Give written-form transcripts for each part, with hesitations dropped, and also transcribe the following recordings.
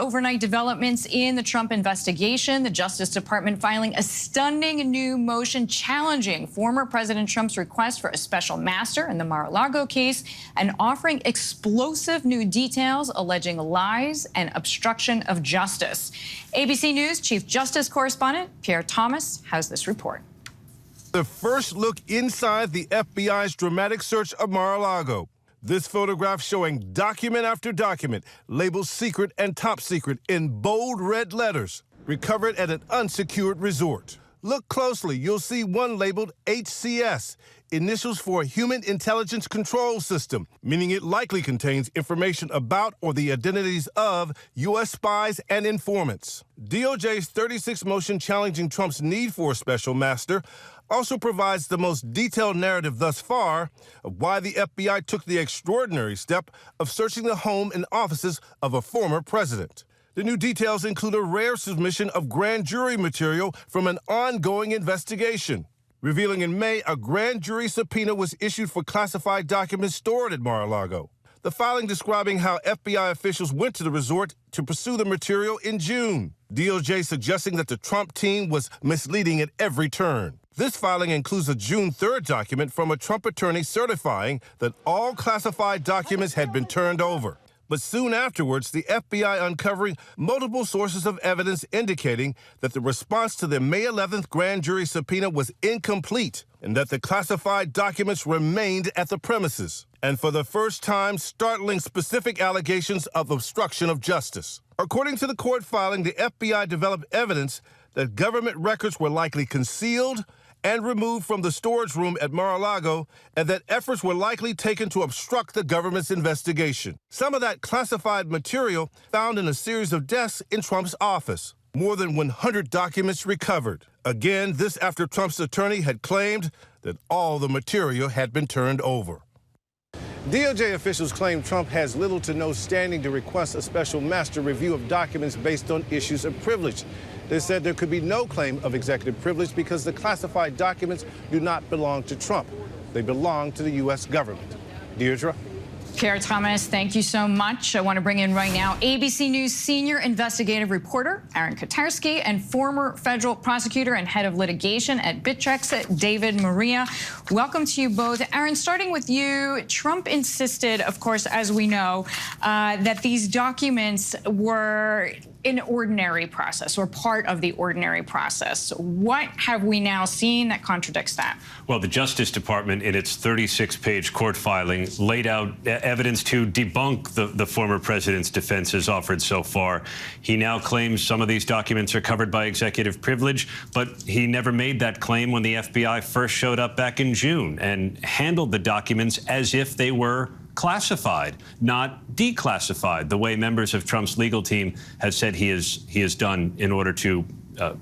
Overnight developments in the Trump investigation. The Justice Department filing a stunning new motion challenging former President Trump's request for a special master in the Mar-a-Lago case and offering explosive new details alleging lies and obstruction of justice. ABC News Chief Justice correspondent Pierre Thomas has this report. The first look inside the FBI's dramatic search of Mar-a-Lago. This photograph showing document after document labeled secret and top secret in bold red letters, recovered at an unsecured resort. Look closely, you'll see one labeled HCS, initials for Human Intelligence Control System, meaning it likely contains information about or the identities of U.S. spies and informants. DOJ's 36 motion challenging Trump's need for a special master also provides the most detailed narrative thus far of why the FBI took the extraordinary step of searching the home and offices of a former president. The new details include a rare submission of grand jury material from an ongoing investigation, revealing in May a grand jury subpoena was issued for classified documents stored at Mar-a-Lago. The filing describing how FBI officials went to the resort to pursue the material in June. DOJ suggesting that the Trump team was misleading at every turn. This filing includes a June 3rd document from a Trump attorney certifying that all classified documents had been turned over. But soon afterwards, the FBI uncovering multiple sources of evidence indicating that the response to the May 11th grand jury subpoena was incomplete and that the classified documents remained at the premises. And for the first time, startling specific allegations of obstruction of justice. According to the court filing, the FBI developed evidence that government records were likely concealed and removed from the storage room at Mar-a-Lago, and that efforts were likely taken to obstruct the government's investigation. Some of that classified material found in a series of desks in Trump's office. More than 100 documents recovered. Again, this after Trump's attorney had claimed that all the material had been turned over. DOJ officials claim Trump has little to no standing to request a special master review of documents based on issues of privilege. They said there could be no claim of executive privilege because the classified documents do not belong to Trump. They belong to the U.S. government. Deirdre? Pierre Thomas, thank you so much. I want to bring in right now ABC News senior investigative reporter Aaron Kotarski and former federal prosecutor and head of litigation at Bittrex, David Maria. Welcome to you both. Aaron, starting with you, Trump insisted, of course, as we know, that these documents were an ordinary process or part of the ordinary process. What have we now seen that contradicts that? Well, the Justice Department, in its 36-page court filing, laid out evidence to debunk the former president's defenses offered so far. He now claims some of these documents are covered by executive privilege, but he never made that claim when the FBI first showed up back in June and handled the documents as if they were classified, not declassified, the way members of Trump's legal team have said he has done in order to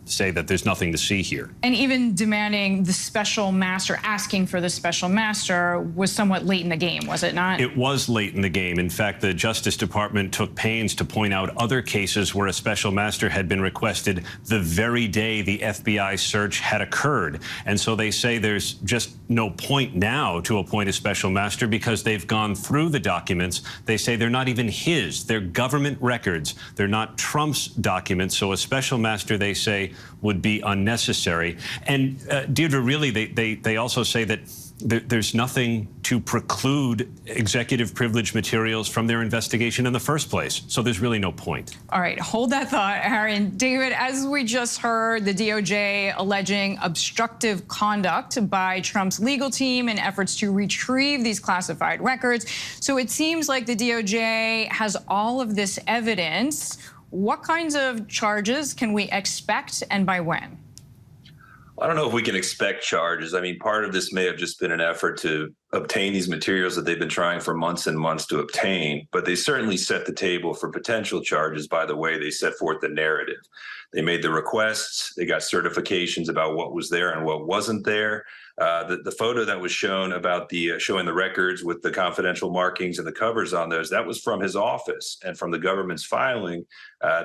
say that there's nothing to see here. And even demanding the special master, asking for the special master, was somewhat late in the game, was it not? It was late in the game. In fact, the Justice Department took pains to point out other cases where a special master had been requested the very day the FBI search had occurred. And so they say there's just no point now to appoint a special master because they've gone through the documents. They say they're not even his. They're government records. They're not Trump's documents. So a special master, they say, would be unnecessary. And Deirdre, really, they also say that there's nothing to preclude executive privilege materials from their investigation in the first place. So there's really no point. All right, hold that thought, Aaron. David, as we just heard, the DOJ alleging obstructive conduct by Trump's legal team in efforts to retrieve these classified records. So it seems like the DOJ has all of this evidence. What kinds of charges can we expect, and by when? I don't know if we can expect charges. I mean, part of this may have just been an effort to obtain these materials that they've been trying for months and months to obtain, but they certainly set the table for potential charges by the way they set forth the narrative. They made the requests, they got certifications about what was there and what wasn't there. The photo that was shown about showing the records with the confidential markings and the covers on those, that was from his office. And from the government's filing,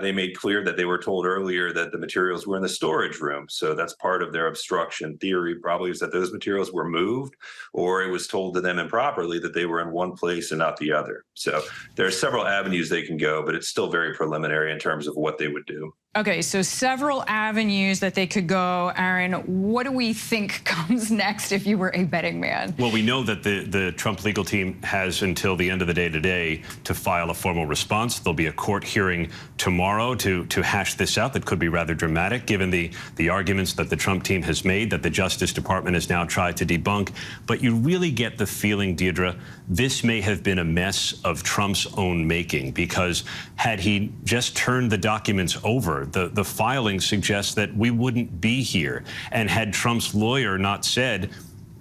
they made clear that they were told earlier that the materials were in the storage room. So that's part of their obstruction theory, probably, is that those materials were moved, or it was told to them improperly that they were in one place and not the other. So there are several avenues they can go, but it's still very preliminary in terms of what they would do. Okay, so several avenues that they could go. Aaron, what do we think comes next if you were a betting man? Well, we know that the Trump legal team has until the end of the day today to file a formal response. There'll be a court hearing tomorrow to hash this out. That could be rather dramatic, given the arguments that the Trump team has made, that the Justice Department has now tried to debunk. But you really get the feeling, Deirdre, this may have been a mess of Trump's own making, because had he just turned the documents over, the filing suggests that we wouldn't be here. And had Trump's lawyer not said,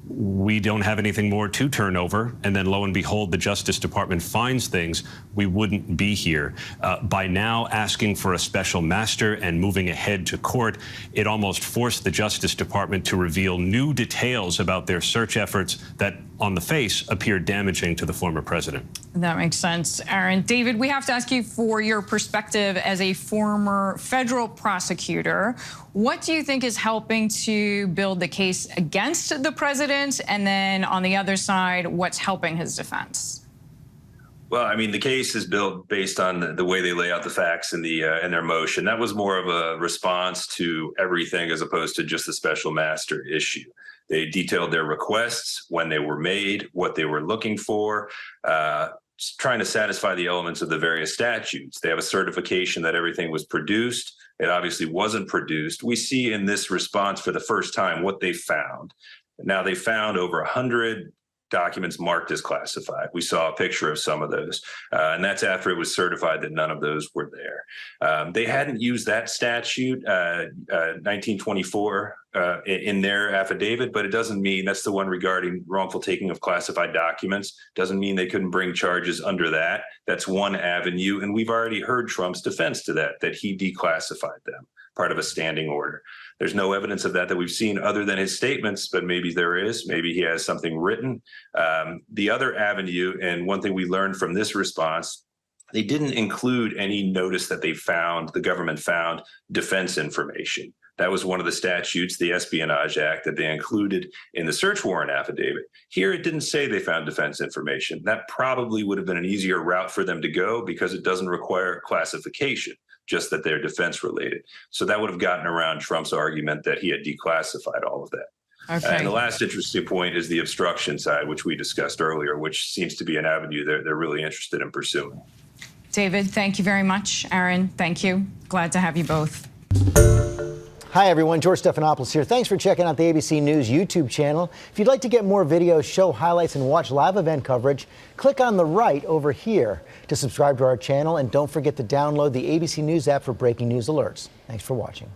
we don't have anything more to turn over, and then lo and behold, the Justice Department finds things, we wouldn't be here. By now asking for a special master and moving ahead to court, it almost forced the Justice Department to reveal new details about their search efforts that, on the face, appeared damaging to the former president. That makes sense. Aaron, David, we have to ask you for your perspective as a former federal prosecutor. What do you think is helping to build the case against the president? And then on the other side, what's helping his defense? Well, I mean, the case is built based on the way they lay out the facts in their motion. That was more of a response to everything as opposed to just the special master issue. They detailed their requests, when they were made, what they were looking for, trying to satisfy the elements of the various statutes. They have a certification that everything was produced. It obviously wasn't produced. We see in this response for the first time what they found. Now, they found over 100 documents marked as classified. We saw a picture of some of those, and that's after it was certified that none of those were there. They hadn't used that statute, 1924, in their affidavit, but it doesn't mean that's the one regarding wrongful taking of classified documents. Doesn't mean they couldn't bring charges under that. That's one avenue, and we've already heard Trump's defense to that he declassified them, part of a standing order. There's no evidence of that we've seen other than his statements, but maybe there is. Maybe he has something written. The other avenue, and one thing we learned from this response, they didn't include any notice that the government found defense information. That was one of the statutes, the Espionage Act, that they included in the search warrant affidavit. Here, it didn't say they found defense information. That probably would have been an easier route for them to go because it doesn't require classification, just that they're defense related. So that would have gotten around Trump's argument that he had declassified all of that. Okay. And the last interesting point is the obstruction side, which we discussed earlier, which seems to be an avenue they're really interested in pursuing. David, thank you very much. Aaron, thank you. Glad to have you both. Hi, everyone. George Stephanopoulos here. Thanks for checking out the ABC News YouTube channel. If you'd like to get more videos, show highlights, and watch live event coverage, click on the right over here to subscribe to our channel. And don't forget to download the ABC News app for breaking news alerts. Thanks for watching.